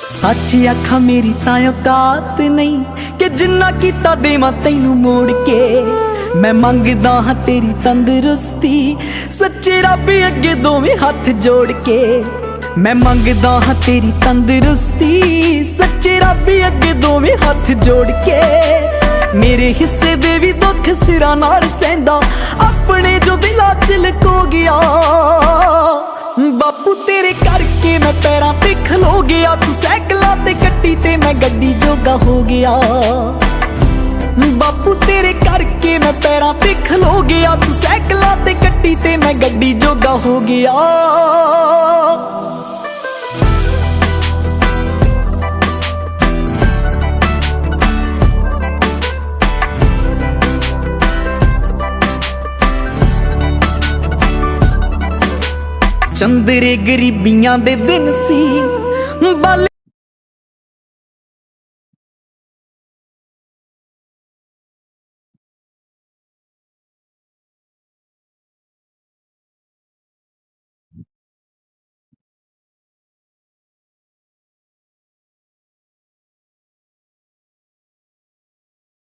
सच आखा मेरी तां औकात नहीं कि जिन्ना कीता देवां तैनू मोड़ के। मैं मंगदा हाँ तेरी तंदुरुस्ती सच्चे रब अगे दोवें हाथ जोड़ के। मैं मंगदा हाँ तेरी तंदुरुस्ती सच्चे रब अगे दोवें हाथ जोड़ के। मेरे हिस्से दे भी दुख सिरा नाल सहंदा अपने जो दिला च लको गया। बापू तेरे करके मैं पैरां ते खलो गया। तू सैकलां ते कट्टी ते मैं गड्डी जोगा हो गया। बापू तेरे करके मैं पैरां ते खलो गया। तू सैकलां ते कट्टी ते मैं गड्डी जोगा हो गया। चंदरे गरीबियां दे दिन सी बल